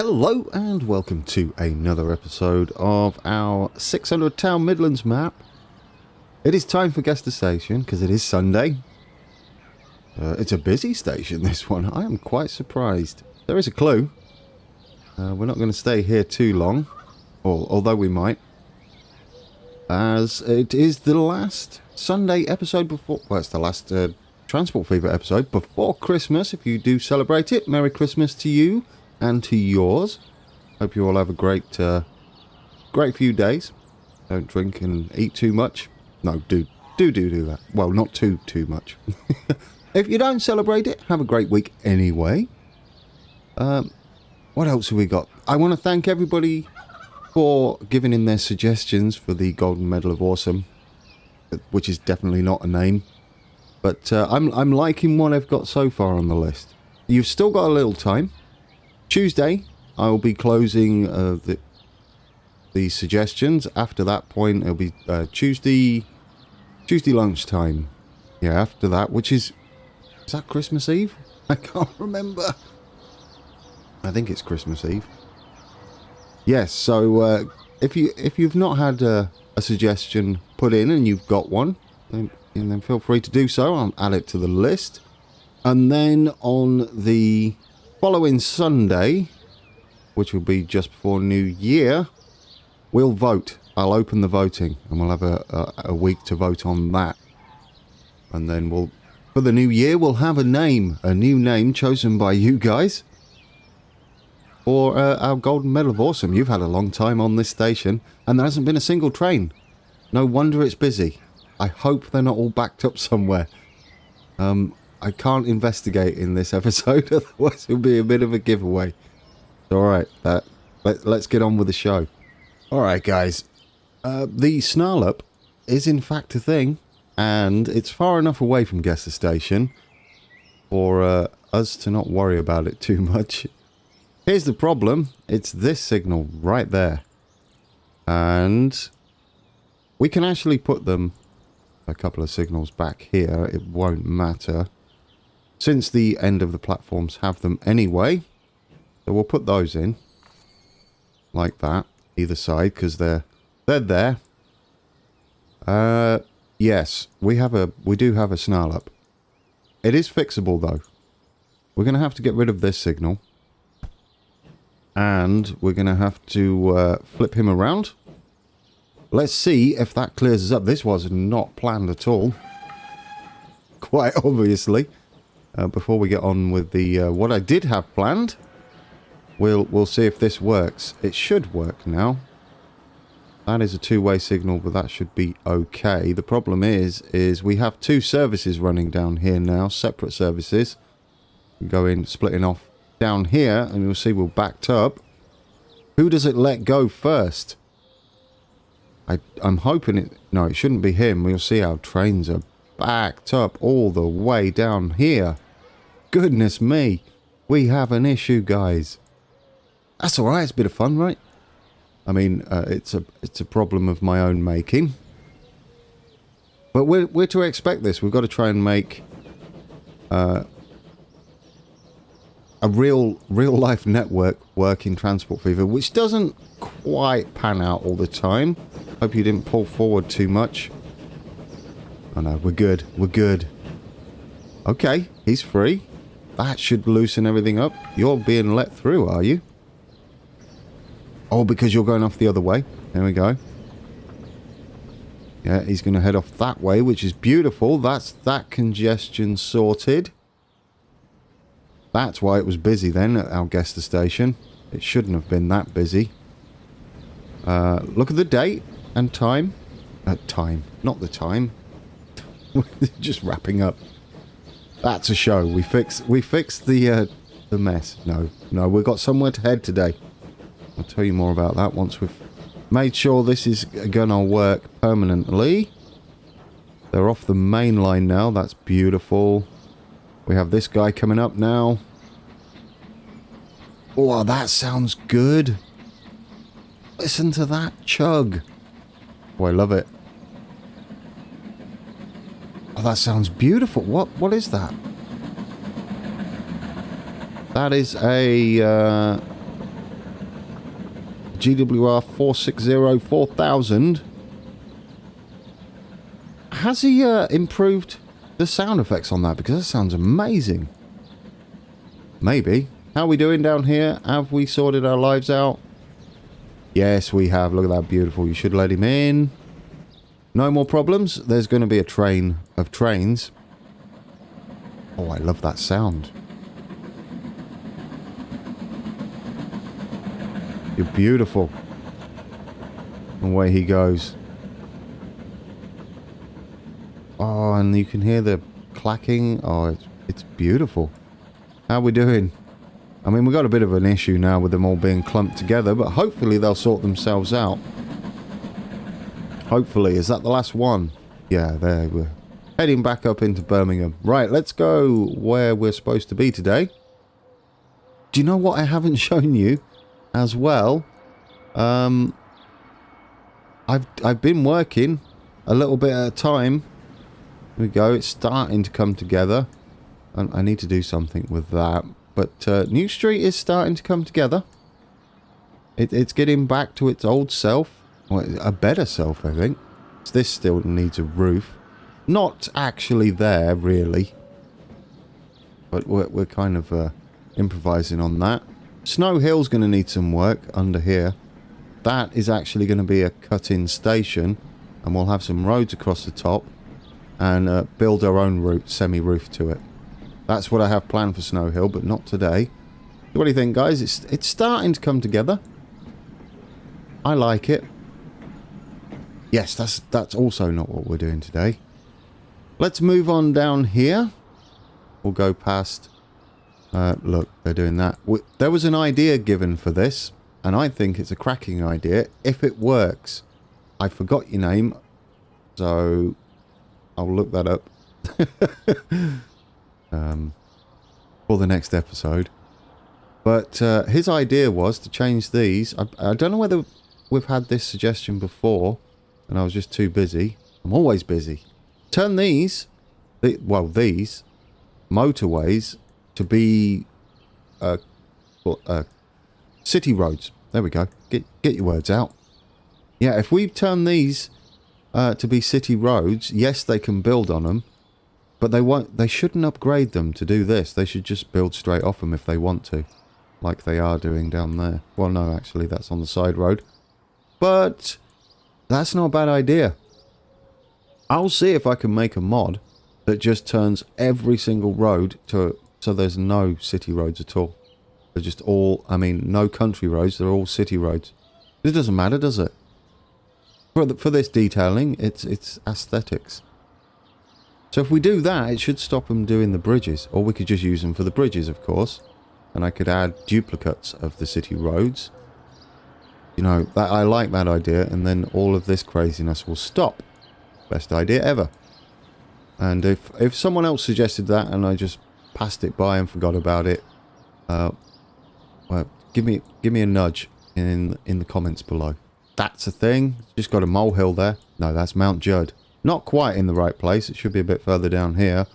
Hello and welcome to another episode of our 600 Town Midlands map. It is time for guest station because it is Sunday. It's a busy station, this one. I am quite surprised. There is a clue. We're not going to stay here too long, although we might, as it is the last Sunday episode before, well, it's the last Transport Fever episode before Christmas. If you do celebrate it, Merry Christmas to you and to yours. Hope you all have a great few days. Don't drink and eat too much. No, do that. Well, not too much. If you don't celebrate it, have a great week anyway. What else have we got? I want to thank everybody for giving in their suggestions for the Golden Medal of Awesome, which is definitely not a name. But I'm liking what I've got so far on the list. You've still got a little time. Tuesday, I will be closing the suggestions. After that point, it'll be Tuesday lunchtime. Yeah, after that, which is that Christmas Eve? I can't remember. I think it's Christmas Eve. Yes, so if you've not had a suggestion put in and you've got one, then feel free to do so. I'll add it to the list. And then on the following Sunday, which will be just before New Year, we'll vote. I'll open the voting and we'll have a week to vote on that. And then for the new year, we'll have a new name chosen by you guys for our Golden Medal of Awesome. You've had a long time on this station and there hasn't been a single train. No wonder it's busy. I hope they're not all backed up somewhere. I can't investigate in this episode, otherwise it'll be a bit of a giveaway. Alright, let's get on with the show. Alright guys, the snarl up is in fact a thing, and it's far enough away from Guest Station for us to not worry about it too much. Here's the problem, it's this signal right there. And we can actually put them a couple of signals back here, it won't matter, since the end of the platforms have them anyway. So we'll put those in like that, either side, because they're there. Yes, we do have a snarl up. It is fixable though. We're going to have to get rid of this signal, and we're going to have to flip him around. Let's see if that clears us up. This was not planned at all, quite obviously. Before we get on with the what I did have planned, we'll see if this works. It should work now. That is a two-way signal, but that should be okay. The problem is we have two services running down here now, separate services. Splitting off down here, and you'll see we're backed up. Who does it let go first? I'm hoping it... No, it shouldn't be him. We'll see our trains are backed up all the way down here. Goodness me. We have an issue, guys. That's alright. It's a bit of fun, right? I mean, it's a problem of my own making. But we're to expect this. We've got to try and make a real-life network work in Transport Fever, which doesn't quite pan out all the time. Hope you didn't pull forward too much. Oh no, we're good. We're good. Okay, he's free. That should loosen everything up. You're being let through, are you? Oh, because you're going off the other way. There we go. Yeah, he's going to head off that way, which is beautiful. That's that congestion sorted. That's why it was busy then at our Guest Station. It shouldn't have been that busy. Look at the date and time. Time, not the time. Just wrapping up. That's a show. We fixed the mess. No, we've got somewhere to head today. I'll tell you more about that once we've made sure this is gonna work permanently. They're off the main line now. That's beautiful. We have this guy coming up now. Oh, that sounds good. Listen to that chug. Oh, I love it. Oh, that sounds beautiful. What is that? That is a GWR 460 4000. Has he improved the sound effects on that? Because that sounds amazing. Maybe. How are we doing down here? Have we sorted our lives out? Yes, we have. Look at that, beautiful. You should let him in. No more problems. There's going to be a train of trains. Oh, I love that sound. You're beautiful. Away he goes. Oh, and you can hear the clacking. Oh, it's beautiful. How are we doing? I mean, we've got a bit of an issue now with them all being clumped together, but hopefully they'll sort themselves out. Hopefully. Is that the last one? Yeah, there we're heading back up into Birmingham. Right, let's go where we're supposed to be today. Do you know what I haven't shown you as well? I've been working a little bit at a time. Here we go. It's starting to come together. And I need to do something with that. But New Street is starting to come together. It's getting back to its old self. Well, a better self, I think. This still needs a roof. Not actually there, really. But we're kind of improvising on that. Snow Hill's going to need some work under here. That is actually going to be a cut-in station. And we'll have some roads across the top. And build our own semi-roof to it. That's what I have planned for Snow Hill, but not today. What do you think, guys? It's starting to come together. I like it. Yes, that's also not what we're doing today. Let's move on down here. We'll go past... look, they're doing that. There was an idea given for this, and I think it's a cracking idea if it works. I forgot your name, so I'll look that up. For the next episode. But his idea was to change these. I don't know whether we've had this suggestion before, and I was just too busy. I'm always busy. Turn these motorways to be city roads. There we go. Get your words out. Yeah, if we turn these to be city roads, yes, they can build on them. But they shouldn't upgrade them to do this. They should just build straight off them if they want to. Like they are doing down there. Well, no, actually, that's on the side road. But that's not a bad idea. I'll see if I can make a mod that just turns every single road to... So there's no city roads at all. They're just all... I mean, no country roads. They're all city roads. It doesn't matter, does it? For this detailing, it's aesthetics. So if we do that, it should stop them doing the bridges. Or we could just use them for the bridges, of course. And I could add duplicates of the city roads. You know, I like that idea. And then all of this craziness will stop. Best idea ever. And if someone else suggested that and I just passed it by and forgot about it, well, give me a nudge in the comments below. That's a thing. Just got a molehill there. No, that's Mount Judd. Not quite in the right place. It should be a bit further down here.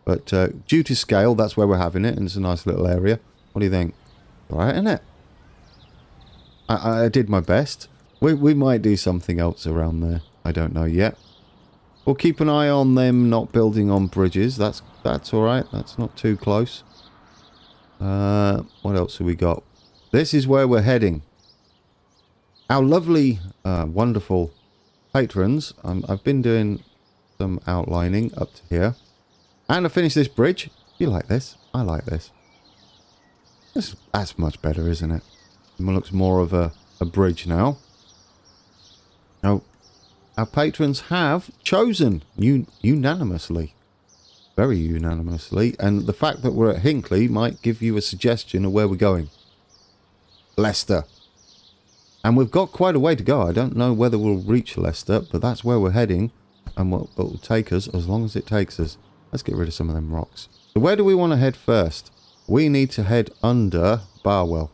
But due to scale, that's where we're having it. And it's a nice little area. What do you think? All right, isn't it? I did my best. We might do something else around there. I don't know yet. We'll keep an eye on them not building on bridges. That's all right. That's not too close. What else have we got? This is where we're heading. Our lovely, wonderful... patrons, I've been doing some outlining up to here. And I finished this bridge. You like this? I like this. That's much better, isn't it? It looks more of a bridge now. Now, our patrons have chosen unanimously. Very unanimously. And the fact that we're at Hinckley might give you a suggestion of where we're going. Leicester. And we've got quite a way to go. I don't know whether we'll reach Leicester, but that's where we're heading. And what will take us as long as it takes us. Let's get rid of some of them rocks. So where do we want to head first? We need to head under Barwell.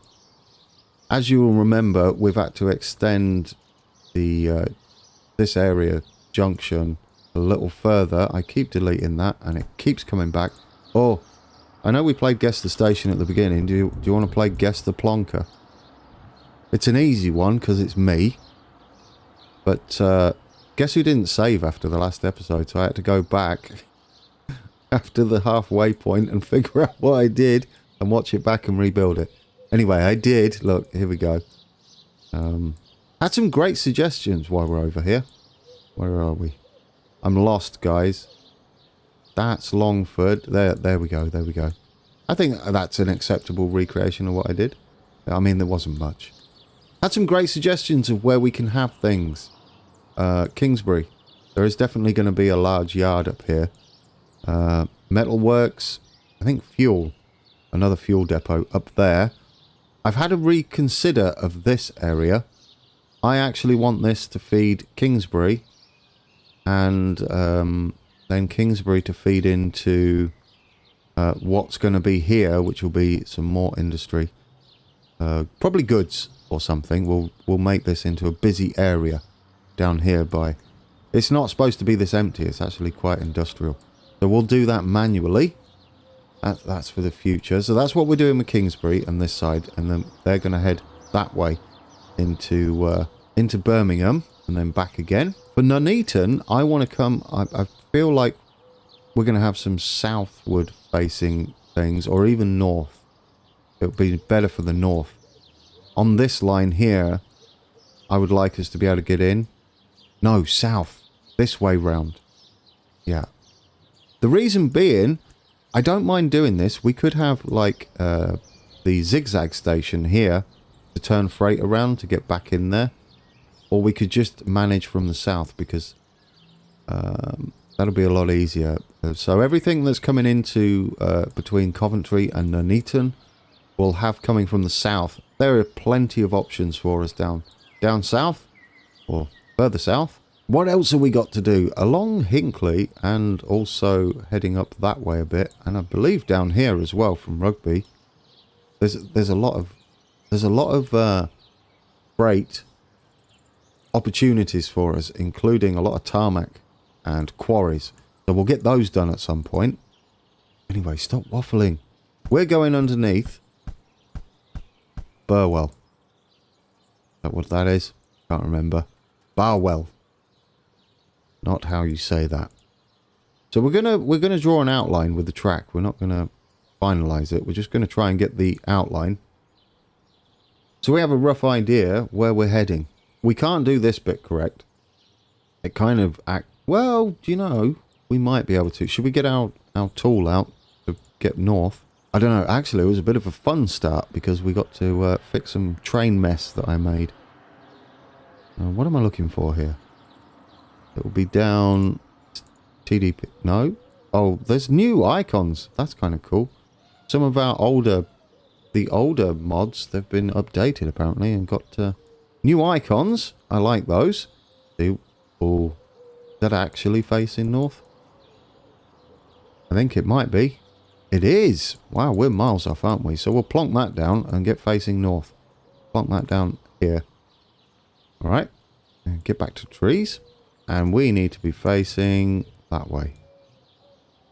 As you will remember, we've had to extend the this area junction a little further. I keep deleting that and it keeps coming back. Oh, I know we played Guess the Station at the beginning. Do you want to play Guess the Plonker? It's an easy one because it's me. But guess who didn't save after the last episode? So I had to go back after the halfway point and figure out what I did and watch it back and rebuild it. Anyway, I did. Look, here we go. Had some great suggestions while we're over here. Where are we? I'm lost, guys. That's Longford. There we go. There we go. I think that's an acceptable recreation of what I did. I mean, there wasn't much. Had some great suggestions of where we can have things. Kingsbury. There is definitely going to be a large yard up here. Metalworks. I think fuel. Another fuel depot up there. I've had a reconsider of this area. I actually want this to feed Kingsbury. And then Kingsbury to feed into what's going to be here, which will be some more industry. Probably goods or something. We'll make this into a busy area down here by... It's not supposed to be this empty. It's actually quite industrial. So we'll do that manually. That's for the future. So that's what we're doing with Kingsbury and this side. And then they're going to head that way into Birmingham and then back again. For Nuneaton, I want to come... I feel like we're going to have some southward facing things or even north. It would be better for the north. On this line here, I would like us to be able to get in. No, south. This way round. Yeah. The reason being, I don't mind doing this. We could have like the zigzag station here to turn freight around to get back in there. Or we could just manage from the south because that'll be a lot easier. So everything that's coming into between Coventry and Nuneaton will have coming from the south. There are plenty of options for us down south or further south. What else have we got to do? Along Hinckley and also heading up that way a bit, and I believe down here as well from Rugby. There's a lot of freight opportunities for us, including a lot of tarmac and quarries. So we'll get those done at some point. Anyway, stop waffling. We're going underneath Burwell. Is that what that is? Can't remember. Barwell. Not how you say that. So we're gonna draw an outline with the track. We're not gonna finalize it. We're just gonna try and get the outline. So we have a rough idea where we're heading. We can't do this bit correct. It kind of well, do you know, we might be able to. Should we get our tool out to get north? I don't know. Actually, it was a bit of a fun start because we got to fix some train mess that I made. What am I looking for here? It will be down TDP. No. Oh, there's new icons. That's kind of cool. Some of our older mods, they've been updated apparently and got new icons. I like those. Oh, is that actually facing north? I think it might be. It is. Wow, we're miles off, aren't we? So we'll plonk that down and get facing north. Plonk that down here. All right. And get back to trees. And we need to be facing that way.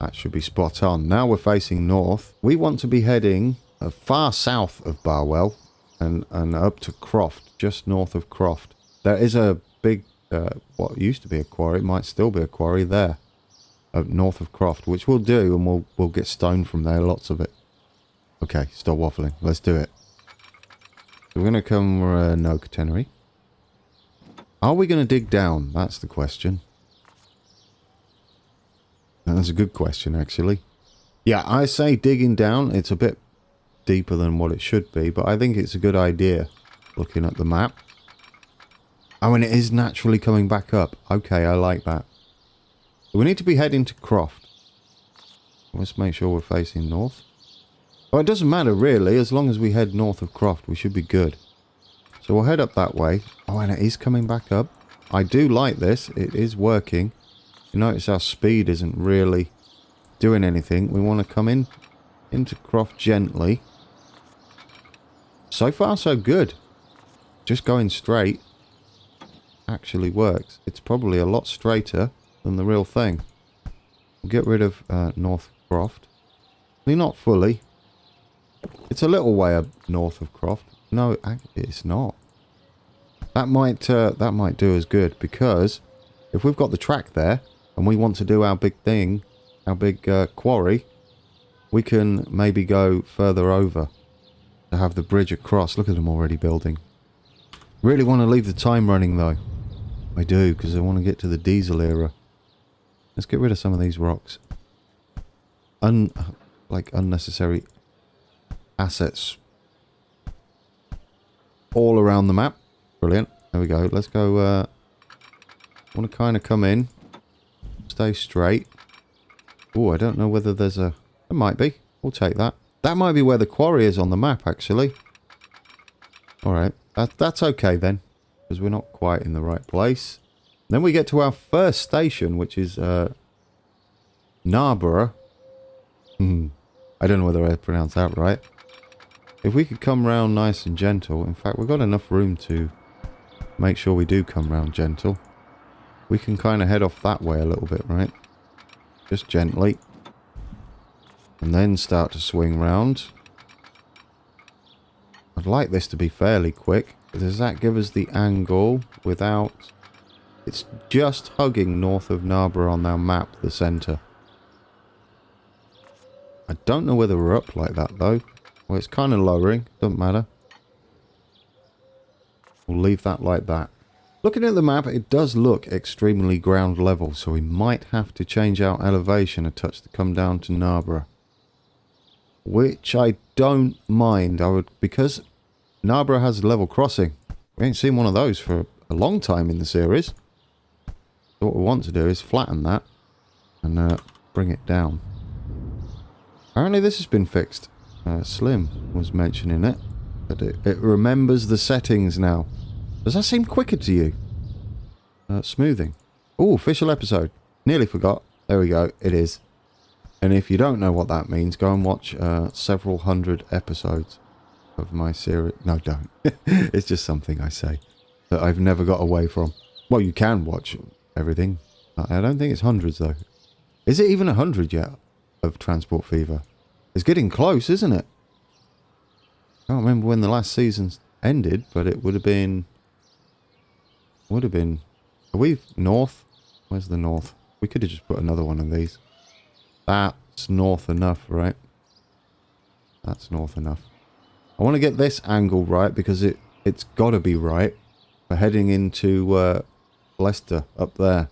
That should be spot on. Now we're facing north. We want to be heading far south of Barwell and up to Croft, just north of Croft. There is a big, what used to be a quarry, it might still be a quarry there, up north of Croft, which we'll do, and we'll get stone from there, lots of it. Okay, stop waffling. Let's do it. So we're going to come, no, catenary. Are we going to dig down? That's the question. That's a good question, actually. Yeah, I say digging down. It's a bit deeper than what it should be, but I think it's a good idea, looking at the map. Oh, and it is naturally coming back up. Okay, I like that. We need to be heading to Croft. Let's make sure we're facing north. Oh, it doesn't matter, really. As long as we head north of Croft, we should be good. So we'll head up that way. Oh, and it is coming back up. I do like this. It is working. You notice our speed isn't really doing anything. We want to come into Croft gently. So far, so good. Just going straight actually works. It's probably a lot straighter than the real thing. We'll get rid of North Croft. Not fully. It's a little way up north of Croft. No, it's not. That might do us good, because if we've got the track there and we want to do our big thing, our big quarry, we can maybe go further over to have the bridge across. Look at them already building. Really want to leave the time running though. I do, because I want to get to the diesel era. Let's get rid of some of these rocks. Like unnecessary assets all around the map. Brilliant. There we go. Let's go. Want to kind of come in. Stay straight. Oh, I don't know whether there's a... There might be. We'll take that. That might be where the quarry is on the map, actually. Alright. That's okay then. Because we're not quite in the right place. Then we get to our first station, which is Narborough. I don't know whether I pronounced that right. If we could come round nice and gentle. In fact, we've got enough room to make sure we do come round gentle. We can kind of head off that way a little bit, right? Just gently. And then start to swing round. I'd like this to be fairly quick. Does that give us the angle without... It's just hugging north of Narborough on our map, the centre. I don't know whether we're up like that, though. Well, it's kind of lowering. Doesn't matter. We'll leave that like that. Looking at the map, it does look extremely ground level, so we might have to change our elevation a touch to come down to Narborough. Which I don't mind. Because Narborough has level crossing. We ain't seen one of those for a long time in the series. So what we want to do is flatten that and bring it down. Apparently this has been fixed. Slim was mentioning it. But it remembers the settings now. Does that seem quicker to you? Smoothing. Oh, official episode. Nearly forgot. There we go. It is. And if you don't know what that means, go and watch several hundred episodes of my series. No, don't. It's just something I say that I've never got away from. Well, you can watch everything. I don't think it's hundreds, though. Is it even 100 yet of Transport Fever? It's getting close, isn't it? I can't remember when the last season ended, but it would have been... Are we north? Where's the north? We could have just put another one of these. That's north enough, right? That's north enough. I want to get this angle right because it's got to be right. We're heading into Leicester up there.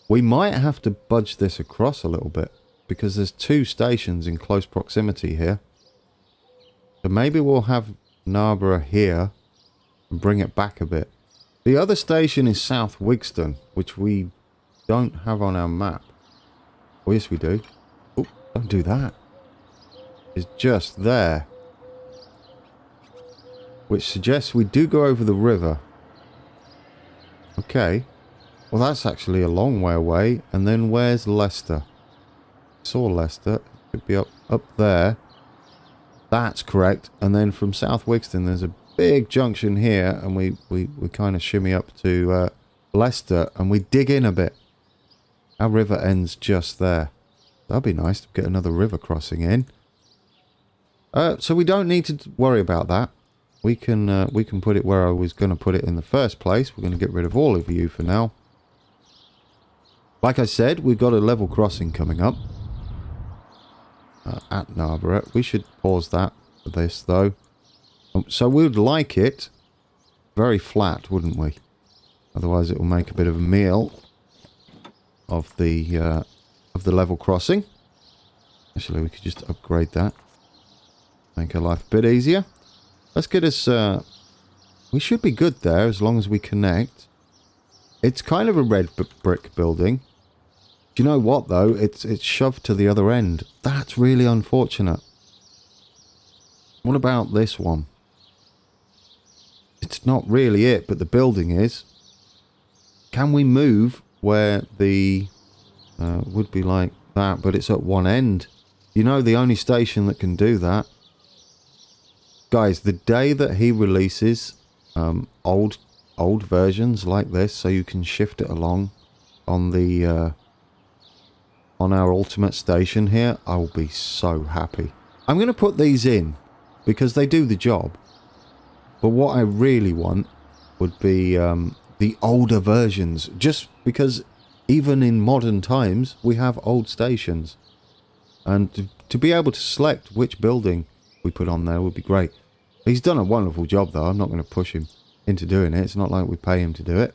We might have to budge this across a little bit because there's two stations in close proximity here. So maybe we'll have Narborough here and bring it back a bit. The other station is South Wigston, which we don't have on our map. Oh, yes, we do. Oh, don't do that. It's just there. Which suggests we do go over the river. Okay. Well, that's actually a long way away. And then where's Leicester? Saw Leicester. It could be up there. That's correct. And then from South Wigston, there's a big junction here. And we kind of shimmy up to Leicester. And we dig in a bit. Our river ends just there. That'd be nice to get another river crossing in. So we don't need to worry about that. We can put it where I was going to put it in the first place. We're going to get rid of all of you for now. Like I said, we've got a level crossing coming up. At Narborough. We should pause that for this, though. So we would like it very flat, wouldn't we? Otherwise it will make a bit of a meal of the level crossing. Actually, we could just upgrade that. Make our life a bit easier. Let's get us... we should be good there as long as we connect. It's kind of a red brick building. Do you know what, though? It's shoved to the other end. That's really unfortunate. What about this one? It's not really it, but the building is. Can we move where the... would be like that, but it's at one end. You know, the only station that can do that. Guys, the day that he releases old versions like this, so you can shift it along on the on our ultimate station here, I will be so happy. I'm going to put these in because they do the job. But what I really want would be the older versions. Just because even in modern times, we have old stations. And to be able to select which building we put on there would be great. He's done a wonderful job, though. I'm not going to push him into doing it. It's not like we pay him to do it.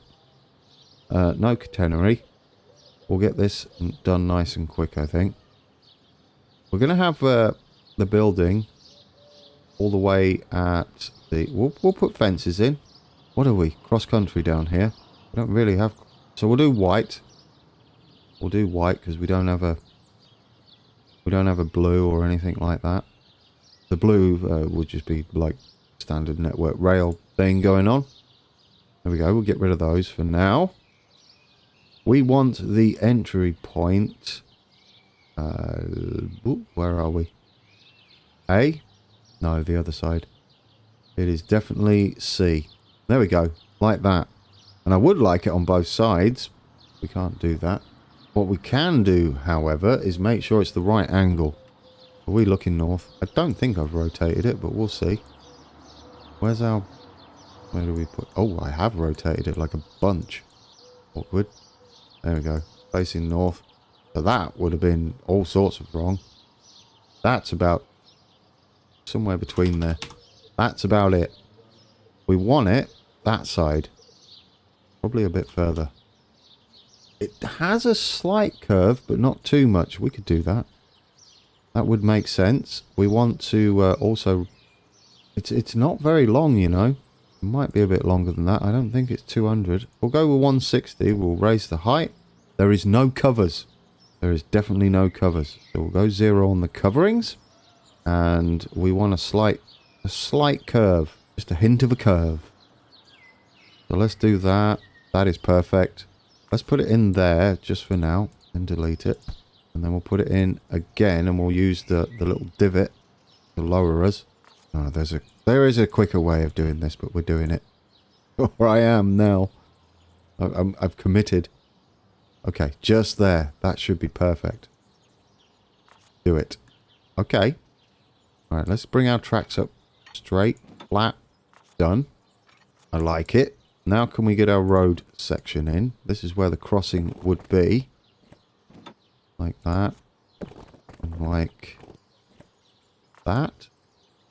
No catenary. We'll get this done nice and quick, I think. We're going to have the building all the way at the... We'll put fences in. What are we? CrossCountry down here. We don't really have... So we'll do white. We'll do white because we don't have a... We don't have a blue or anything like that. The blue would just be like standard network rail thing going on. There we go. We'll get rid of those for now. We want the entry point. Where are we? A? No, the other side. It is definitely C. There we go. Like that. And I would like it on both sides. We can't do that. What we can do, however, is make sure it's the right angle. Are we looking north? I don't think I've rotated it, but we'll see. Where's our... Where do we put... Oh, I have rotated it like a bunch. Awkward. There we go. Facing north. So that would have been all sorts of wrong. That's about... Somewhere between there. That's about it. We want it that side. Probably a bit further. It has a slight curve, but not too much. We could do that. That would make sense. We want to also... It's not very long, you know. It might be a bit longer than that. I don't think it's 200. We'll go with 160. We'll raise the height. There is no covers. There is definitely no covers. So we'll go 0 on the coverings. And we want a slight curve. Just a hint of a curve. So let's do that. That is perfect. Let's put it in there just for now and delete it. And then we'll put it in again and we'll use the little divot to lower us. Oh, there is a quicker way of doing this, but we're doing it. Where I am now. I've committed. Okay, just there. That should be perfect. Do it. Okay. Alright, let's bring our tracks up straight, flat, done. I like it. Now can we get our road section in? This is where the crossing would be. Like that. And like that.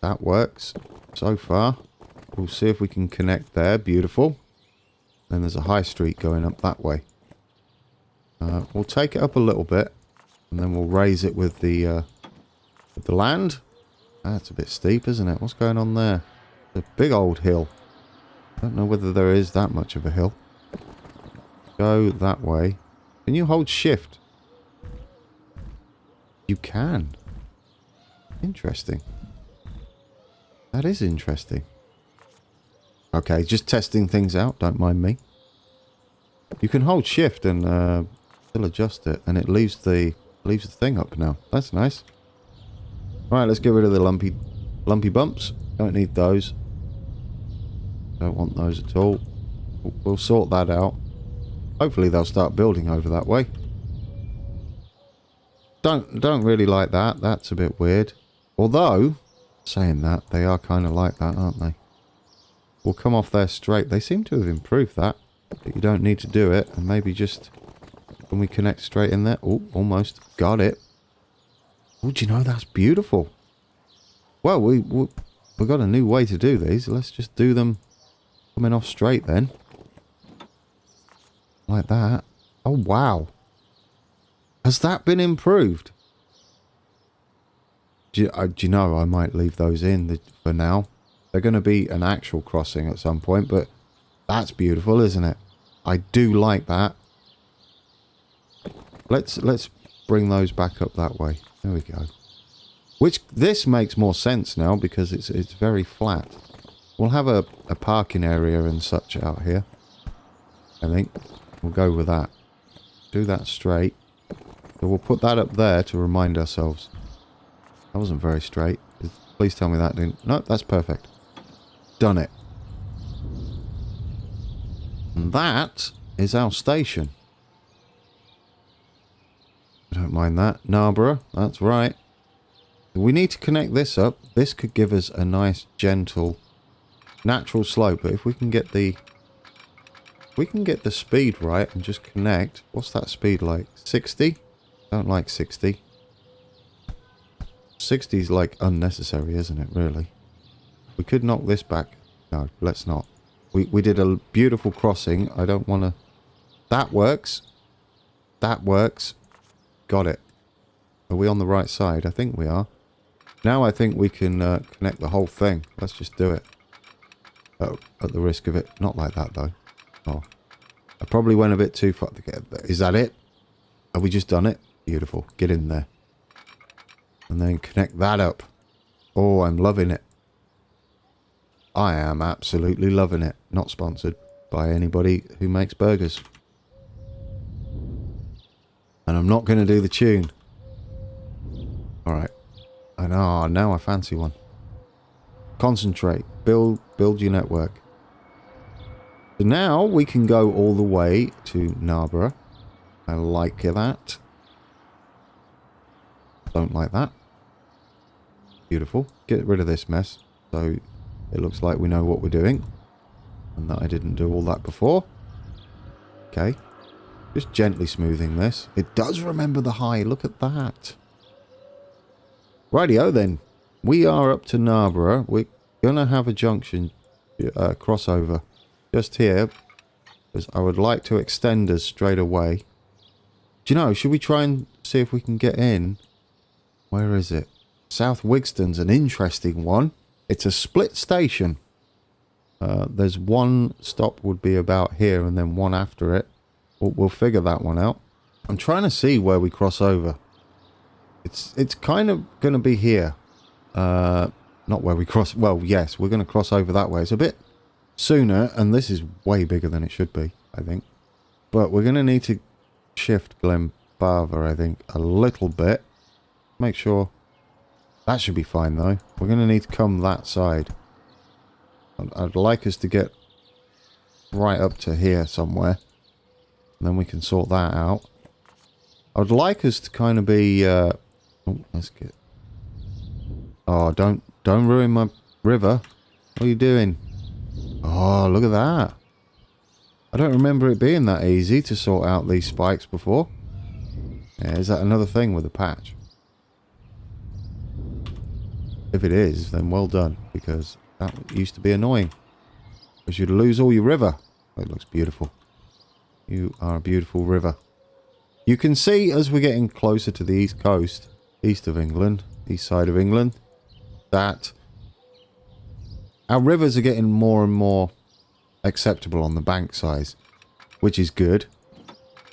That works so far. We'll see if we can connect there. Beautiful. Then there's a high street going up that way. We'll take it up a little bit. And then we'll raise it with the land. That's a bit steep, isn't it? What's going on there? It's a big old hill. I don't know whether there is that much of a hill. Go that way. Can you hold shift? You can. Interesting. That is interesting. Okay, just testing things out. Don't mind me. You can hold shift and still adjust it, and it leaves the thing up now. That's nice. Right, let's get rid of the lumpy bumps. Don't need those. Don't want those at all. We'll sort that out. Hopefully they'll start building over that way. Don't really like that. That's a bit weird. Although, saying that, they are kind of like that, aren't they? We'll come off there straight. They seem to have improved that. But you don't need to do it. And maybe just... Can we connect straight in there? Oh, almost. Got it. Oh, do you know, that's beautiful. Well, we've got a new way to do these. Let's just do them coming off straight then. Like that. Oh, wow. Has that been improved? Do you know, I might leave those in for now. They're going to be an actual crossing at some point, but that's beautiful, isn't it? I do like that. Let's bring those back up that way. There we go. This makes more sense now because it's very flat. We'll have a parking area and such out here. I think we'll go with that. Do that straight. So we'll put that up there to remind ourselves. That wasn't very straight. Please tell me that didn't... No, that's perfect. Done it. And that is our station. I don't mind that. Narborough, that's right. We need to connect this up. This could give us a nice, gentle natural slope, but if we can get the speed right and just connect. What's that speed like? 60? Don't like 60. 60 is like unnecessary, isn't it, really? We could knock this back. No, let's not. We did a beautiful crossing. I don't want to... That works. That works. Got it. Are we on the right side? I think we are. Now I think we can connect the whole thing. Let's just do it. Oh, at the risk of it. Not like that, though. Oh. I probably went a bit too far to get there. Is that it? Have we just done it? Beautiful. Get in there. And then connect that up. Oh, I'm loving it. I am absolutely loving it. Not sponsored by anybody who makes burgers. And I'm not going to do the tune. Alright. And now I fancy one. Concentrate. Build your network. So now we can go all the way to Narborough. I like that. Don't like that. Beautiful. Get rid of this mess. So it looks like we know what we're doing. And that I didn't do all that before. Okay. Just gently smoothing this. It does remember the high. Look at that. Rightio then. We are up to Narborough. We're going to have a junction crossover just here. Because I would like to extend us straight away. Do you know, should we try and see if we can get in? Where is it? South Wigston's an interesting one. It's a split station. There's one stop would be about here and then one after it. We'll figure that one out. I'm trying to see where we cross over. It's kind of going to be here. Not where we cross... Well, yes, we're going to cross over that way. It's a bit sooner, and this is way bigger than it should be, I think. But we're going to need to shift Glenbarva, I think, a little bit. Make sure... That should be fine, though. We're going to need to come that side. I'd like us to get right up to here somewhere. And then we can sort that out. I would like us to kind of be... oh, let's get... Oh, don't ruin my river. What are you doing? Oh, look at that. I don't remember it being that easy to sort out these spikes before. Yeah, is that another thing with the patch? If it is, then well done, because that used to be annoying. Because you'd lose all your river. Oh, it looks beautiful. You are a beautiful river. You can see as we're getting closer to the east coast, east of England, east side of England, that our rivers are getting more and more acceptable on the bank size, which is good.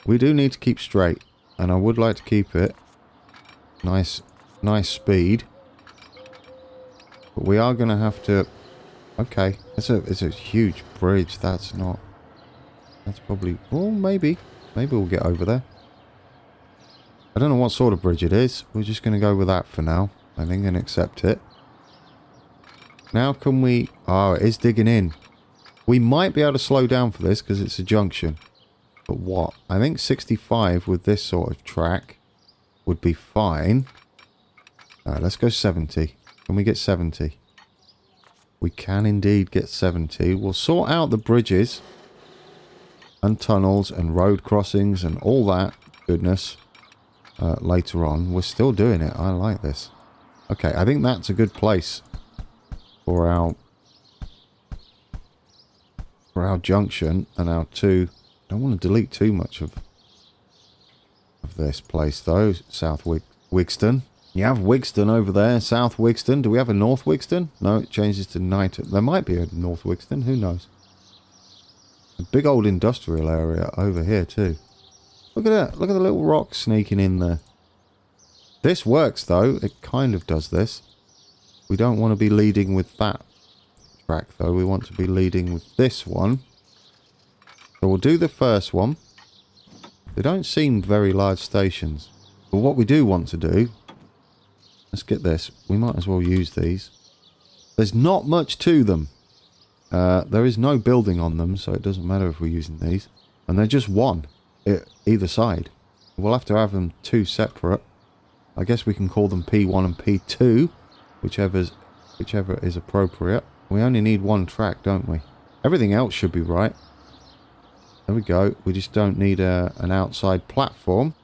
We do need to keep straight, and I would like to keep it nice speed. But we are going to have to... Okay, it's a huge bridge. That's not... That's probably... Well, maybe we'll get over there. I don't know what sort of bridge it is. We're just going to go with that for now, I think, and accept it. Now can we... Oh, it is digging in. We might be able to slow down for this because it's a junction. But what? I think 65 with this sort of track would be fine. Let's go 70. Can we get 70? We can indeed get 70. We'll sort out the bridges and tunnels and road crossings and all that goodness later on. We're still doing it. I like this. Okay, I think that's a good place for our junction and our two. I don't want to delete too much of this place though. South Wigston. You have Wigston over there, South Wigston. Do we have a North Wigston? No, it changes to Night. There might be a North Wigston. Who knows? A big old industrial area over here too. Look at that. Look at the little rock sneaking in there. This works though. It kind of does this. We don't want to be leading with that track though. We want to be leading with this one. So we'll do the first one. They don't seem very large stations. But what we do want to do... Let's get this. We might as well use these. There's not much to them. There is no building on them, so it doesn't matter if we're using these. And they're just one, either side. We'll have to have them two separate. I guess we can call them P1 and P2, whichever is appropriate. We only need one track, don't we? Everything else should be right. There we go. We just don't need an outside platform.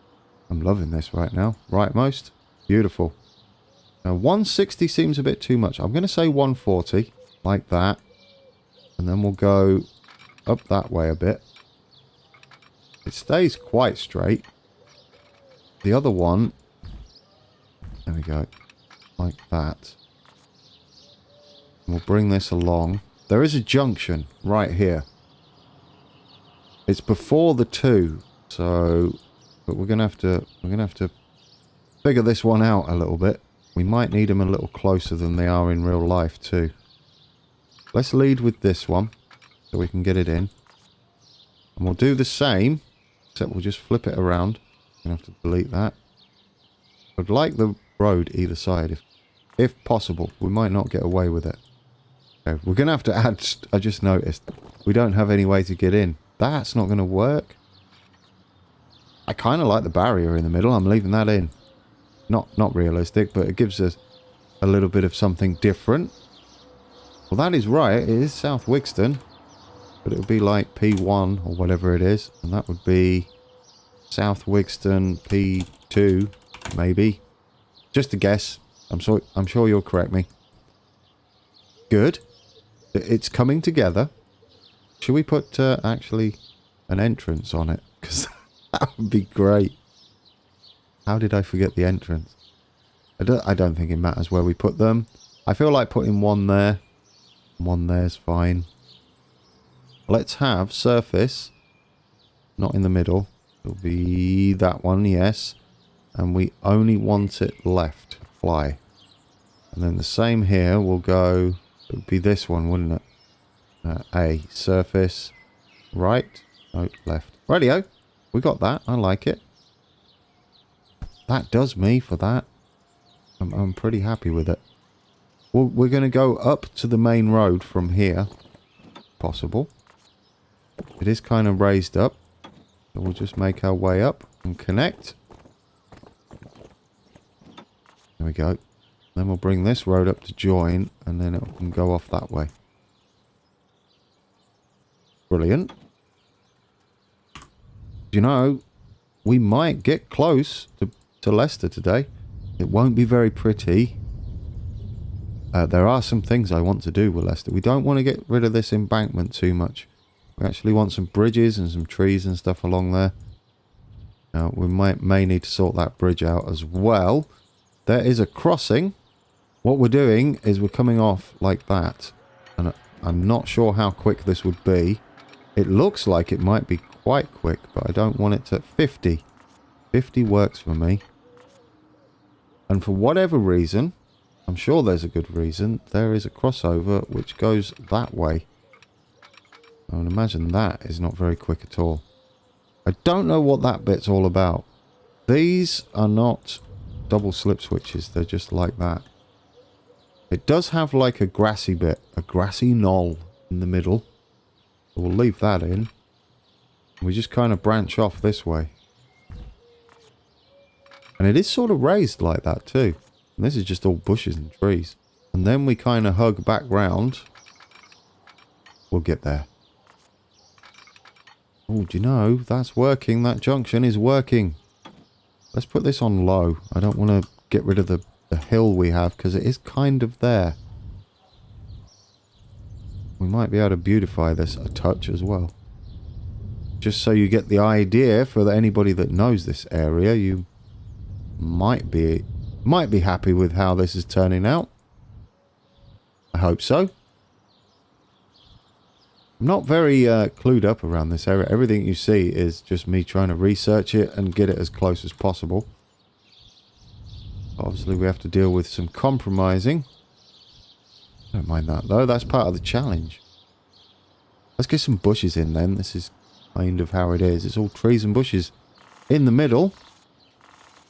I'm loving this right now. Rightmost. Beautiful. Now 160 seems a bit too much. I'm going to say 140. Like that. And then we'll go up that way a bit. It stays quite straight. The other one. There we go. Like that. And we'll bring this along. There is a junction right here. It's before the two, so but we're gonna have to figure this one out a little bit. We might need them a little closer than they are in real life too. Let's lead with this one so we can get it in, and we'll do the same, except we'll just flip it around. I'm gonna have to delete that. I'd like the road either side if possible. We might not get away with it. Okay, we're gonna have to add. I just noticed we don't have any way to get in. That's not going to work. I kind of like the barrier in the middle. I'm leaving that in. Not realistic, but it gives us a little bit of something different. Well, that is right. It is South Wixton. But it would be like P1 or whatever it is. And that would be South Wixton P2, maybe. Just a guess. I'm sure you'll correct me. Good. It's coming together. Should we put actually an entrance on it? Because that would be great. How did I forget the entrance? I don't think it matters where we put them. I feel like putting one there. One there's fine. Let's have surface. Not in the middle. It'll be that one, yes. And we only want it left. Apply. And then the same here will go... It would be this one, wouldn't it? A surface right, no, left. Radio, we got that. I like it. That does me for that. I'm pretty happy with it. Well, we're going to go up to the main road from here. Possible. It is kind of raised up. So we'll just make our way up and connect. There we go. Then we'll bring this road up to join, and then it can go off that way. Brilliant. You know, we might get close to Leicester today. It won't be very pretty. There are some things I want to do with Leicester. We don't want to get rid of this embankment too much. We actually want some bridges and some trees and stuff along there. Now, we may need to sort that bridge out as well. There is a crossing. What we're doing is we're coming off like that. And I'm not sure how quick this would be. It looks like it might be quite quick, but I don't want it to... 50. 50 works for me. And for whatever reason, I'm sure there's a good reason, there is a crossover which goes that way. I would imagine that is not very quick at all. I don't know what that bit's all about. These are not double slip switches, they're just like that. It does have like a grassy bit, a grassy knoll in the middle. We'll leave that in. We just kind of branch off this way. And it is sort of raised like that too. And this is just all bushes and trees. And then we kind of hug back round. We'll get there. Oh, do you know, that's working. That junction is working. Let's put this on low. I don't want to get rid of the hill we have because it is kind of there. We might be able to beautify this a touch as well. Just so you get the idea for anybody that knows this area, you might be happy with how this is turning out. I hope so. I'm not very clued up around this area. Everything you see is just me trying to research it and get it as close as possible. Obviously, we have to deal with some compromising. Don't mind that, though. That's part of the challenge. Let's get some bushes in, then. This is kind of how it is. It's all trees and bushes in the middle.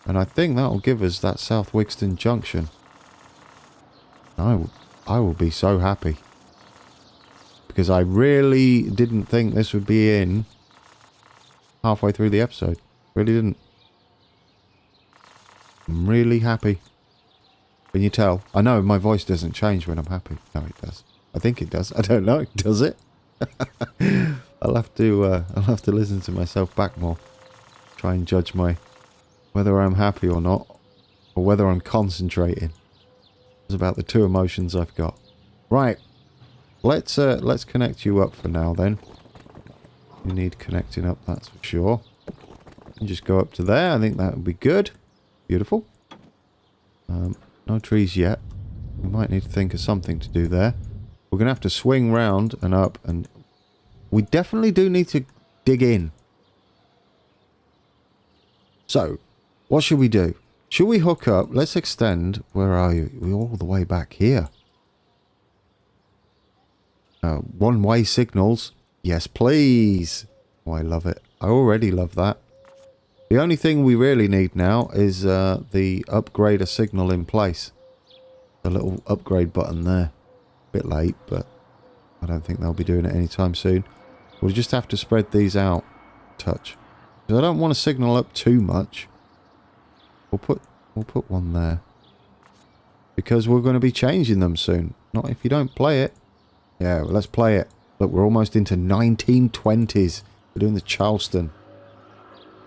And I think that will give us that South Wixton junction. I will be so happy. Because I really didn't think this would be in halfway through the episode. Really didn't. I'm really happy. Can you tell? I know my voice doesn't change when I'm happy. No, it does. I think it does. I don't know. Does it? I'll have to listen to myself back more. Try and judge whether I'm happy or not, or whether I'm concentrating. It's about the two emotions I've got. Right. Let's connect you up for now then. You need connecting up, that's for sure. You just go up to there. I think that would be good. Beautiful. No trees yet. We might need to think of something to do there. We're going to have to swing round and up, and we definitely do need to dig in. So, what should we do? Should we hook up? Let's extend. Where are you? We're all the way back here. One-way signals. Yes, please. Oh, I love it. I already love that. The only thing we really need now is the upgrader signal in place. The little upgrade button there. Bit late, but I don't think they'll be doing it anytime soon. We'll just have to spread these out a touch. Because I don't want to signal up too much. We'll put one there. Because we're going to be changing them soon. Not if you don't play it. Yeah, well, let's play it. Look, we're almost into 1920s. We're doing the Charleston.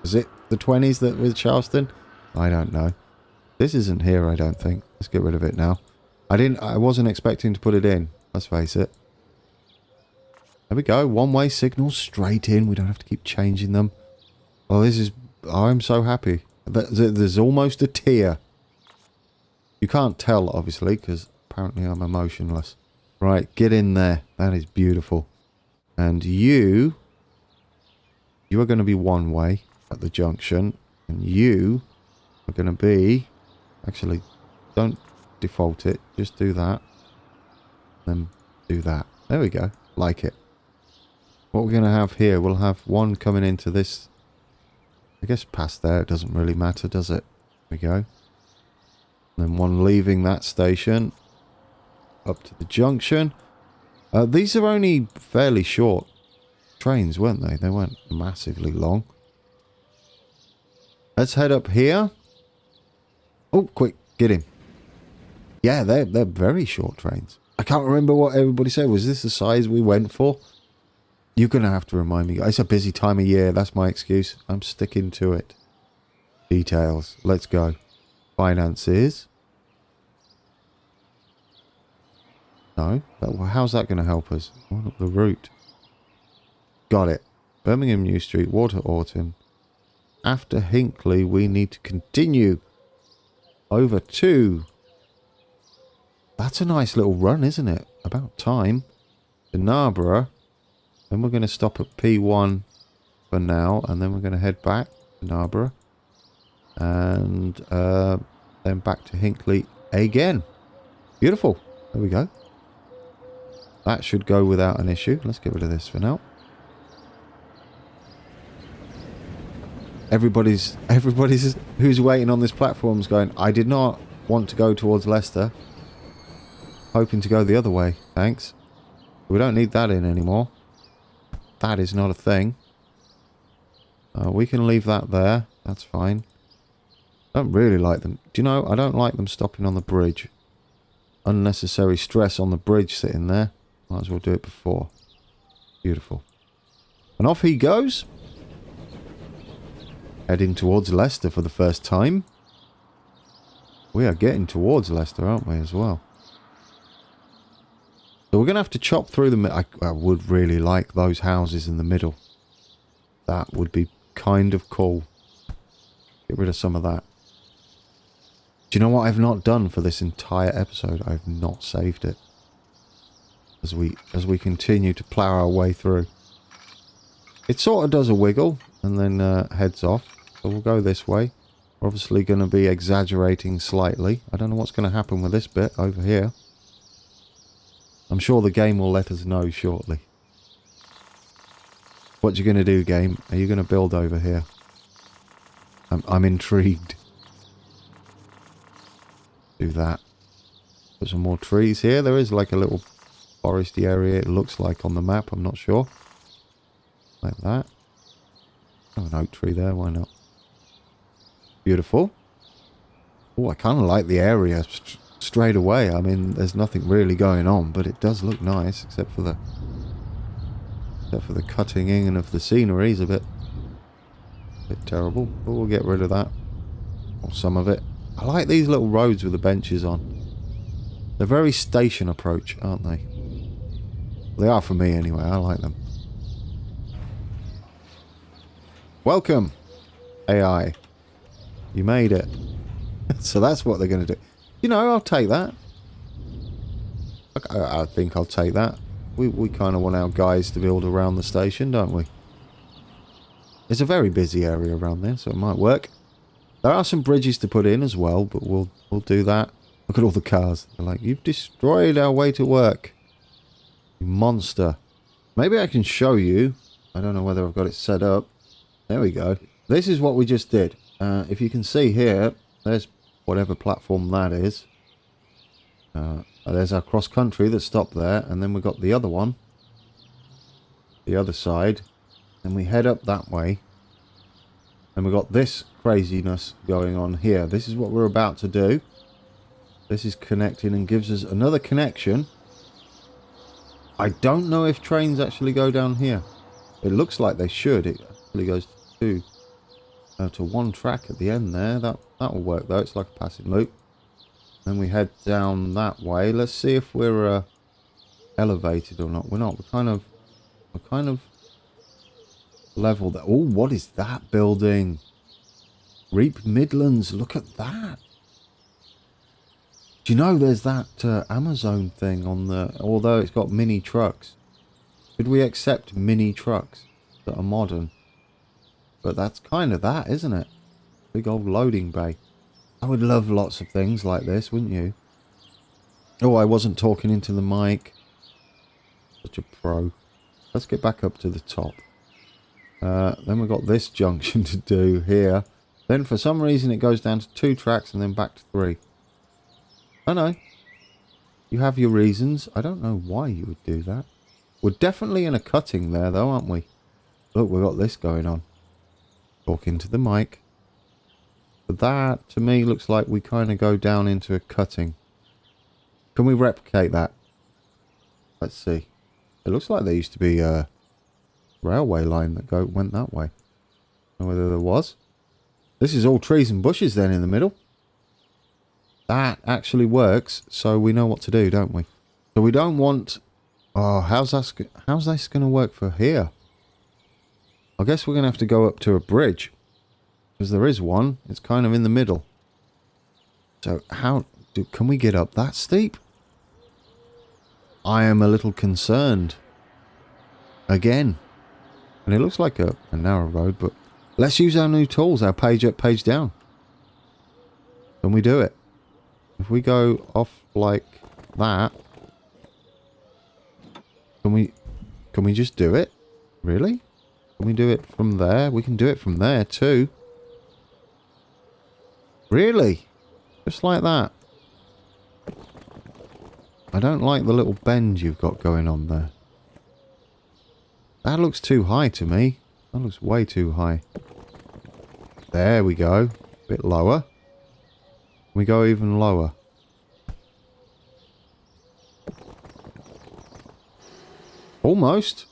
Is it the 20s that with Charleston? I don't know. This isn't here, I don't think. Let's get rid of it now. I wasn't expecting to put it in. Let's face it. There we go. One-way signals straight in. We don't have to keep changing them. Oh, this is... I'm so happy. There's almost a tear. You can't tell, obviously, because apparently I'm emotionless. Right, get in there. That is beautiful. And you are going to be one way at the junction. And you are going to be... Actually, don't default it. Just do that. Then do that. There we go. Like it. What we're going to have here, we'll have one coming into this... I guess past there, it doesn't really matter, does it? There we go. Then one leaving that station. Up to the junction. These are only fairly short trains, weren't they? They weren't massively long. Let's head up here. Oh, quick, get him. Yeah, they're very short trains. I can't remember what everybody said. Was this the size we went for? You're going to have to remind me. It's a busy time of year. That's my excuse. I'm sticking to it. Details. Let's go. Finances. No. How's that going to help us? One up the route. Got it. Birmingham New Street, Water Autumn. After Hinckley, we need to continue over to... That's a nice little run, isn't it? About time. To Narborough. Then we're going to stop at P1 for now. And then we're going to head back to Narborough. And then back to Hinckley again. Beautiful. There we go. That should go without an issue. Let's get rid of this for now. Everybody's who's waiting on this platform is going, I did not want to go towards Leicester. Hoping to go the other way. Thanks. We don't need that in anymore. That is not a thing. We can leave that there. That's fine. Don't really like them. Do you know, I don't like them stopping on the bridge. Unnecessary stress on the bridge sitting there. Might as well do it before. Beautiful. And off he goes. Heading towards Leicester for the first time. We are getting towards Leicester, aren't we, as well? So we're going to have to chop through the... I would really like those houses in the middle. That would be kind of cool. Get rid of some of that. Do you know what I've not done for this entire episode? I've not saved it. As we continue to plough our way through. It sort of does a wiggle and then heads off. So we'll go this way. We're obviously going to be exaggerating slightly. I don't know what's going to happen with this bit over here. I'm sure the game will let us know shortly. What you going to do, game? Are you going to build over here? I'm intrigued. Do that. Put some more trees here. There is like a little foresty area, it looks like on the map. I'm not sure. Like that. Oh, an oak tree there. Why not? Beautiful. Oh, I kind of like the area straight away. I mean, there's nothing really going on, but it does look nice, except for the cutting in of the scenery is a bit terrible. But we'll get rid of that, or some of it. I like these little roads with the benches on. They're very station approach, aren't they? They are for me anyway. I like them. Welcome, AI. You made it. So that's what they're going to do. You know, I'll take that. I think I'll take that. We kind of want our guys to build around the station, don't we? It's a very busy area around there, so it might work. There are some bridges to put in as well, but we'll do that. Look at all the cars. They're like, you've destroyed our way to work. You monster. Maybe I can show you. I don't know whether I've got it set up. There we go. This is what we just did. If you can see here, there's whatever platform that is. There's our CrossCountry that stopped there, and then we got the other one, the other side, and we head up that way, and we got this craziness going on here. This is what we're about to do. This is connecting and gives us another connection. I don't know if trains actually go down here. It looks like they should. It actually goes to one track at the end there. That will work though. It's like a passing loop. Then we head down that way. Let's see if we're elevated or not. We're not. We're kind of level there. Oh, what is that building? Reap Midlands. Look at that. Do you know there's that Amazon thing on the... Although it's got mini trucks. Could we accept mini trucks that are modern? But that's kind of that, isn't it? Big old loading bay. I would love lots of things like this, wouldn't you? Oh, I wasn't talking into the mic. Such a pro. Let's get back up to the top. Then we've got this junction to do here. Then for some reason it goes down to 2 tracks and then back to 3. I know. You have your reasons. I don't know why you would do that. We're definitely in a cutting there though, aren't we? Look, we've got this going on. Talking to the mic. But that, to me, looks like we kind of go down into a cutting. Can we replicate that? Let's see. It looks like there used to be a railway line that went that way. I don't know whether there was. This is all trees and bushes then in the middle. That actually works, so we know what to do, don't we? So we don't want... Oh, how's this going to work for here? I guess we're going to have to go up to a bridge. Because there is one. It's kind of in the middle. So can we get up that steep? I am a little concerned. Again. And it looks like a narrow road, but let's use our new tools, our page up, page down. Can we do it? If we go off like that, can we just do it? Really? Can we do it from there? We can do it from there too. Really? Just like that? I don't like the little bend you've got going on there. That looks too high to me. That looks way too high. There we go. A bit lower. We go even lower. Almost.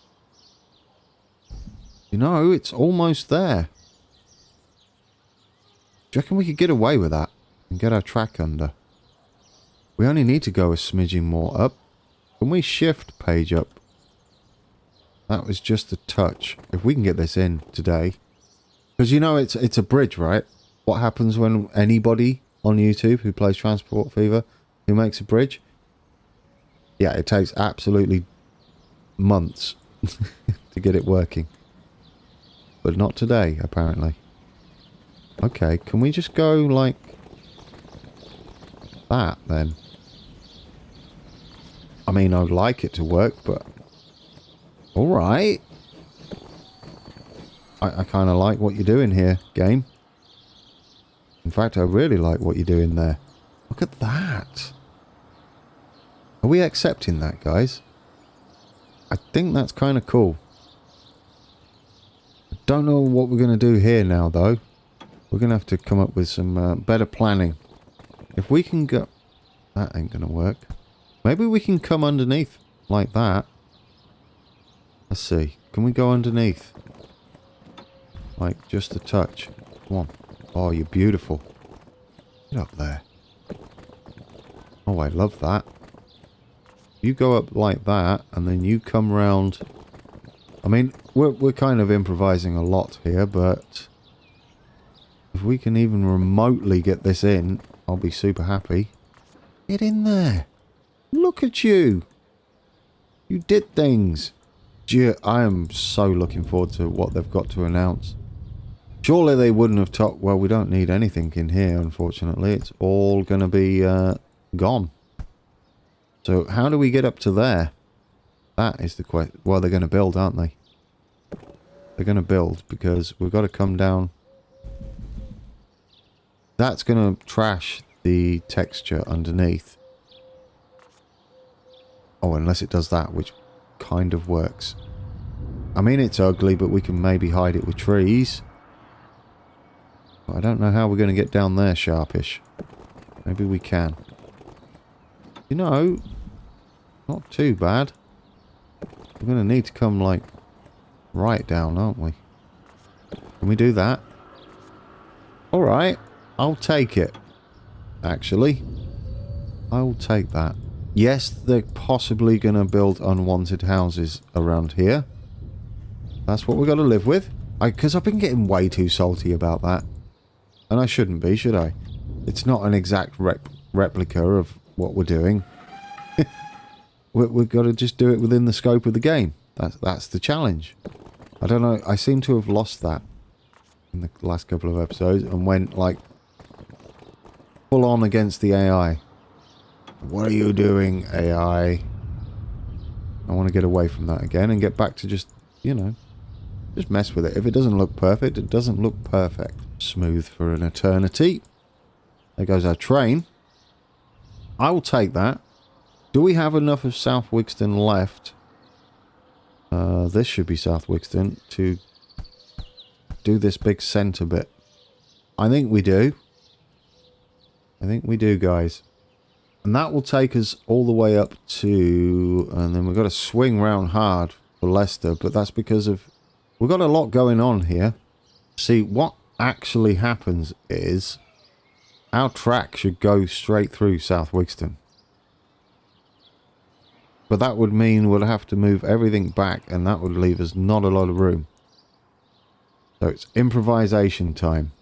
You know, it's almost there. Do you reckon we could get away with that and get our track under? We only need to go a smidgen more up. Can we shift page up? That was just a touch. If we can get this in today. Because you know it's a bridge, right? What happens when anybody on YouTube who plays Transport Fever who makes a bridge? Yeah, it takes absolutely months to get it working. But not today, apparently. Okay, can we just go like that then? I mean, I'd like it to work, but... Alright. I kind of like what you're doing here, game. In fact, I really like what you're doing there. Look at that. Are we accepting that, guys? I think that's kind of cool. I don't know what we're going to do here now, though. We're going to have to come up with some better planning. If we can go... That ain't gonna work. Maybe we can come underneath like that. Let's see. Can we go underneath? Like, just a touch. Come on. Oh, you're beautiful. Get up there. Oh, I love that. You go up like that, and then you come round. I mean, we're kind of improvising a lot here, but if we can even remotely get this in, I'll be super happy. Get in there. Look at you. You did things. Gee, I am so looking forward to what they've got to announce. Surely they wouldn't have talked... Well, we don't need anything in here, unfortunately. It's all going to be gone. So how do we get up to there? That is the question. Well, they're going to build, aren't they? They're going to build because we've got to come down. That's going to trash the texture underneath. Oh, unless it does that, which kind of works. I mean, it's ugly, but we can maybe hide it with trees. But I don't know how we're going to get down there, Sharpish. Maybe we can. You know, not too bad. We're going to need to come, like, right down, aren't we? Can we do that? Alright, I'll take it. Actually, I'll take that. Yes, they're possibly going to build unwanted houses around here. That's what we've got to live with. Because I've been getting way too salty about that. And I shouldn't be, should I? It's not an exact replica of what we're doing. We've got to just do it within the scope of the game. That's the challenge. I don't know. I seem to have lost that in the last couple of episodes and went, like, full on against the AI. What are you doing, AI? I want to get away from that again and get back to just, you know, just mess with it. If it doesn't look perfect, it doesn't look perfect. Smooth for an eternity. There goes our train. I will take that. Do we have enough of South Wixton left? This should be South Wixton to do this big centre bit. I think we do. I think we do, guys. And that will take us all the way up to... And then we've got to swing round hard for Leicester. But that's because of... We've got a lot going on here. See, what actually happens is... Our track should go straight through South Wixton. But that would mean we'll have to move everything back. And that would leave us not a lot of room. So it's improvisation time.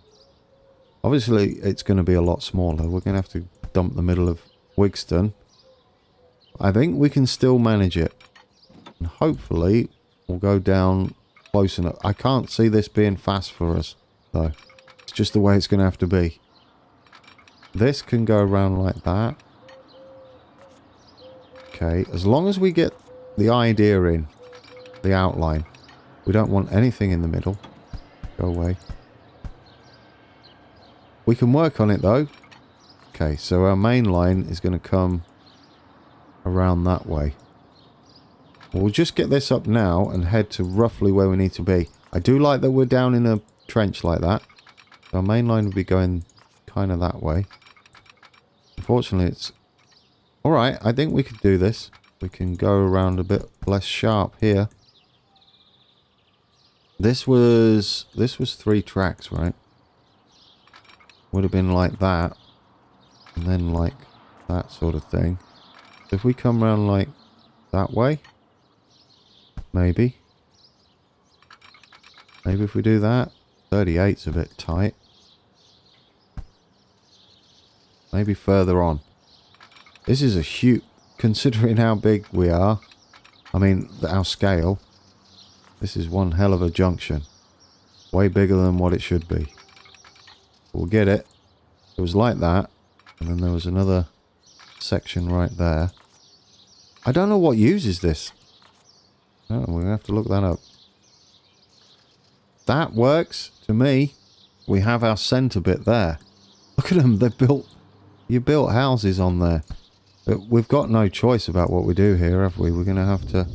Obviously, it's going to be a lot smaller. We're going to have to dump the middle of Wixton. I think we can still manage it. And hopefully, we'll go down close enough. I can't see this being fast for us, though. It's just the way it's going to have to be. This can go around like that. Okay, as long as we get the idea in, the outline. We don't want anything in the middle. Go away. We can work on it, though. Okay, so our main line is going to come around that way. We'll just get this up now and head to roughly where we need to be. I do like that we're down in a trench like that. Our main line would be going kind of that way. Unfortunately, it's... Alright, I think we could do this. We can go around a bit less sharp here. This was 3 tracks, right? Would have been like that. And then like that sort of thing. So if we come around like that way. Maybe. Maybe if we do that. 38's a bit tight. Maybe further on. This is a huge... Considering how big we are. I mean, our scale. This is one hell of a junction. Way bigger than what it should be. We'll get it. It was like that. And then there was another section right there. I don't know what uses this. Oh, we're going to have to look that up. That works to me. We have our centre bit there. Look at them. They've built... You built houses on there. But we've got no choice about what we do here, have we? We're going to have to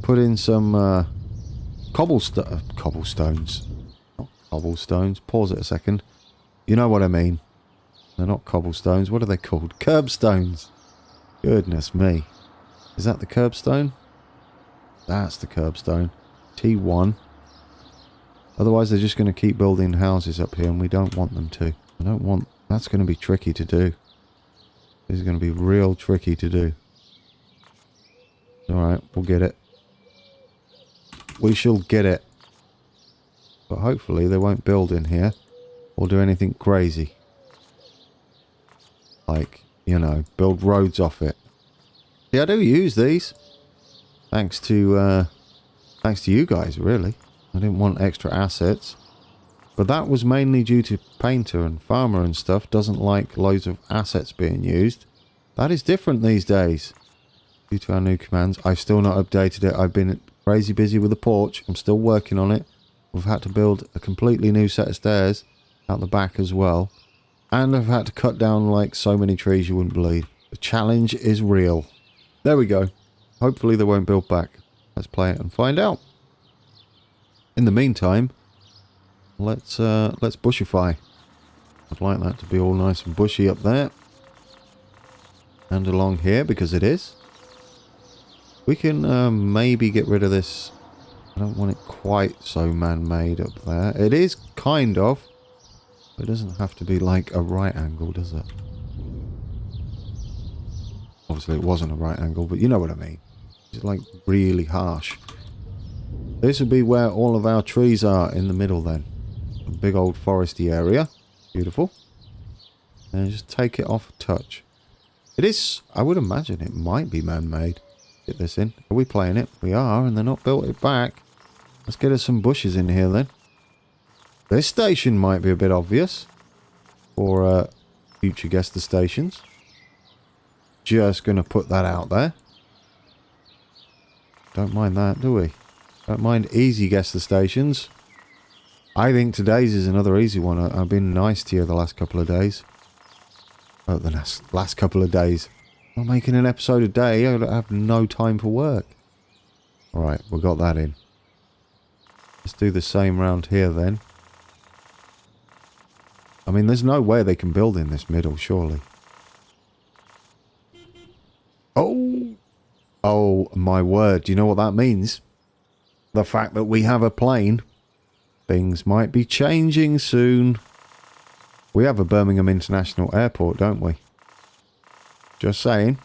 put in some cobblestones. Not cobblestones. Pause it a second. You know what I mean. They're not cobblestones. What are they called? Curbstones. Goodness me. Is that the curbstone? That's the curbstone. T1. Otherwise, they're just going to keep building houses up here, and we don't want them to. I don't want... That's going to be tricky to do. This is going to be real tricky to do. Alright, we'll get it. We shall get it. But hopefully they won't build in here or do anything crazy. Like, you know, build roads off it. See, I do use these. Thanks to you guys, really. I didn't want extra assets. But that was mainly due to Painter and Farmer and stuff doesn't like loads of assets being used. That is different these days. Due to our new commands. I've still not updated it. I've been crazy busy with the porch. I'm still working on it. We've had to build a completely new set of stairs out the back as well. And I've had to cut down like so many trees you wouldn't believe. The challenge is real. There we go. Hopefully they won't build back. Let's play it and find out. In the meantime, let's bushify. I'd like that to be all nice and bushy up there. And along here, because it is. We can maybe get rid of this. I don't want it quite so man-made up there. It is kind of. It doesn't have to be like a right angle, does it? Obviously it wasn't a right angle, but you know what I mean. It's like really harsh. This would be where all of our trees are in the middle then. A big old foresty area. Beautiful. And just take it off a touch. It is, I would imagine it might be man-made. Get this in. Are we playing it? We are, and they're not built it back. Let's get us some bushes in here then. This station might be a bit obvious for future guest stations. Just going to put that out there. Don't mind that, do we? Don't mind easy guest stations. I think today's is another easy one. I've been nice to you the last couple of days. Oh, the last couple of days. I'm making an episode a day. I have no time for work. Alright, we got that in. Let's do the same round here then. I mean, there's no way they can build in this middle, surely. Oh! Oh, my word. Do you know what that means? The fact that we have a plane. Things might be changing soon. We have a Birmingham International Airport, don't we? Just saying.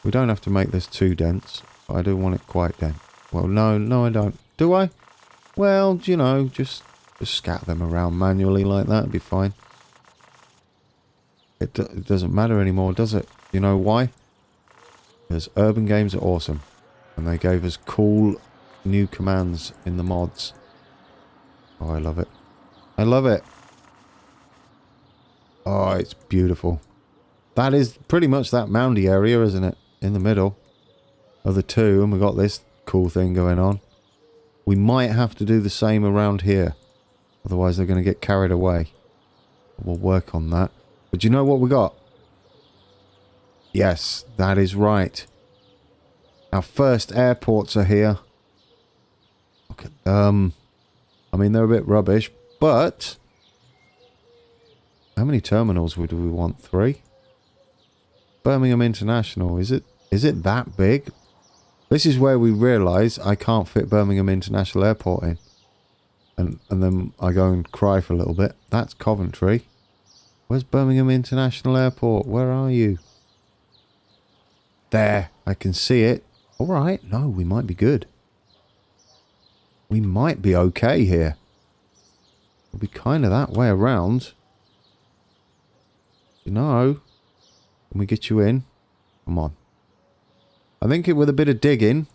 We don't have to make this too dense. But I do want it quite dense. Well, no, I don't. Do I? Well, you know, just scatter them around manually like that. It'd be fine. It doesn't matter anymore, does it? You know why? Because urban games are awesome. And they gave us cool new commands in the mods. Oh, I love it. I love it. Oh, it's beautiful. That is pretty much that moundy area, isn't it? In the middle of the two. And we've got this cool thing going on. We might have to do the same around here. Otherwise they're going to get carried away. We'll work on that. But you know what we got? Yes, that is right. Our first airports are here. Look at them. I mean, they're a bit rubbish, but... How many terminals would we want? 3? Birmingham International, is it that big? This is where we realise I can't fit Birmingham International Airport in. And then I go and cry for a little bit. That's Coventry. Where's Birmingham International Airport? Where are you? There, I can see it. Alright, no, we might be good. We might be okay here. We'll be kind of that way around. You know, can we get you in? Come on. I think with a bit of digging,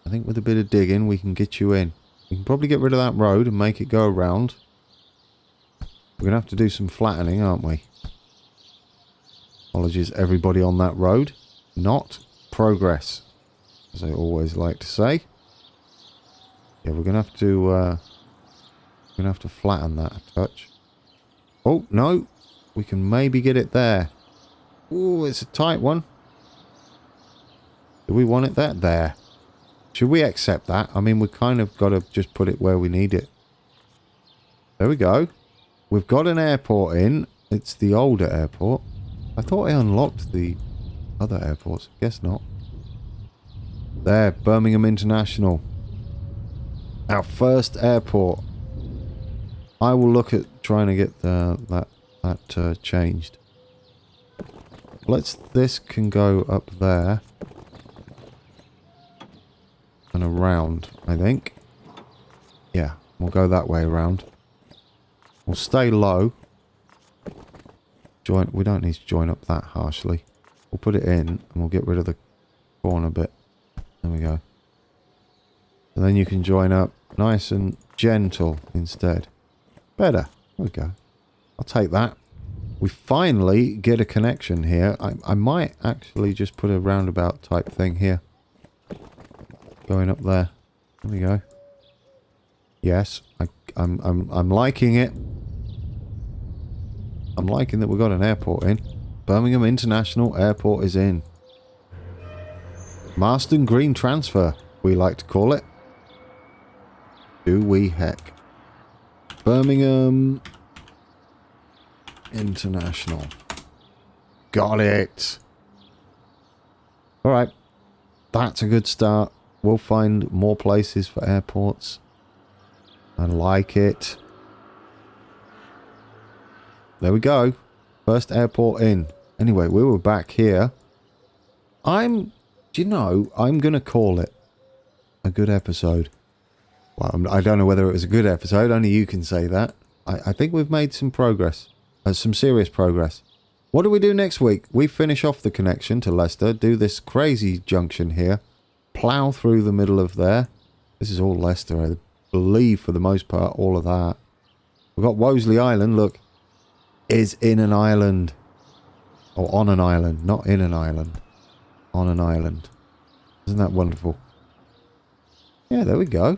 we can get you in. We can probably get rid of that road and make it go around. We're going to have to do some flattening, aren't we? Apologies everybody on that road. Not progress, as I always like to say. Yeah, we're going to have to flatten that a touch. Oh, no. We can maybe get it there. Oh, it's a tight one. Do we want it there? There. Should we accept that? I mean, we kind of got to just put it where we need it. There we go. we've got an airport in. It's the older airport. I thought I unlocked the other airports. Guess not. There, Birmingham International. Our first airport. I will look at trying to get that changed. This can go up there. And around, I think. Yeah, we'll go that way around. We'll stay low. We don't need to join up that harshly. We'll put it in and we'll get rid of the corner bit. There we go. And then you can join up nice and gentle instead. Better. There we go. I'll take that. We finally get a connection here. I might actually just put a roundabout type thing here. Going up there. There we go. Yes, I'm liking it. I'm liking that we've got an airport in. Birmingham International Airport is in. Marston Green Transfer, we like to call it. Do we heck. Birmingham International. Got it. Alright. That's a good start. We'll find more places for airports. I like it. There we go. First airport in. Anyway, we were back here. Do you know, I'm going to call it a good episode. Well, I don't know whether it was a good episode. Only you can say that. I think we've made some progress. Some serious progress. What do we do next week? We finish off the connection to Leicester. Do this crazy junction here. Plough through the middle of there. This is all Leicester, I believe, for the most part. All of that. We've got Wosley Island, look. Is in an island. Or on an island. Not in an island. On an island. Isn't that wonderful? Yeah, there we go.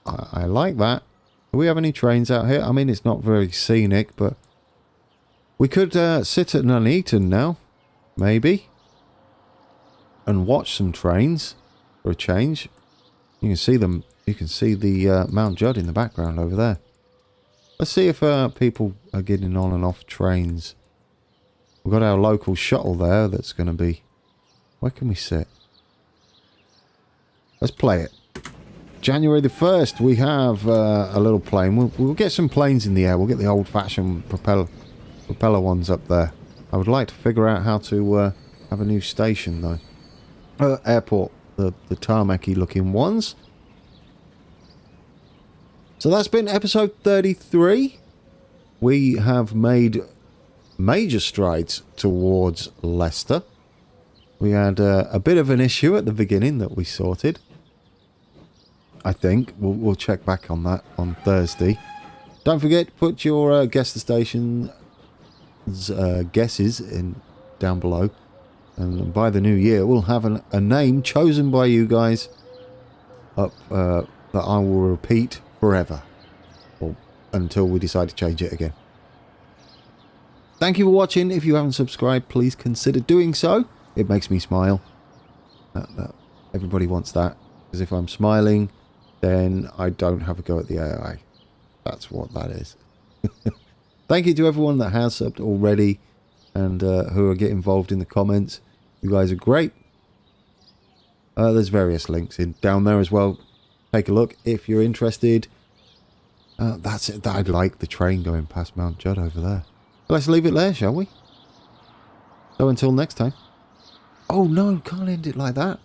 I like that. Do we have any trains out here? I mean, it's not very scenic, but... we could sit at Nuneaton now. Maybe. And watch some trains. For a change. You can see them. You can see the Mount Judd in the background over there. Let's see if people are getting on and off trains. We've got our local shuttle there that's going to be... where can we sit? Let's play it. January the 1st, we have a little plane. We'll get some planes in the air. We'll get the old-fashioned propeller ones up there. I would like to figure out how to have a new station, though. Airport. The tarmacy looking ones. So that's been episode 33. We have made major strides towards Leicester. We had a bit of an issue at the beginning that we sorted. I think. We'll check back on that on Thursday. Don't forget, put your guess the station's guesses in down below. And by the new year, we'll have a name chosen by you guys up that I will repeat forever. Or until we decide to change it again. Thank you for watching. If you haven't subscribed, please consider doing so. It makes me smile. Everybody wants that. Because if I'm smiling, then I don't have a go at the AI. That's what that is. Thank you to everyone that has subbed already. And who are getting involved in the comments. You guys are great. There's various links down there as well. Take a look if you're interested. That's it. I'd like the train going past Mount Judd over there. Let's leave it there, shall we? So until next time. Oh no, can't end it like that.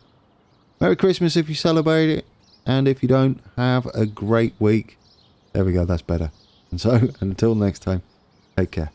Merry Christmas if you celebrate it. And if you don't, have a great week. There we go, that's better. And so until next time, take care.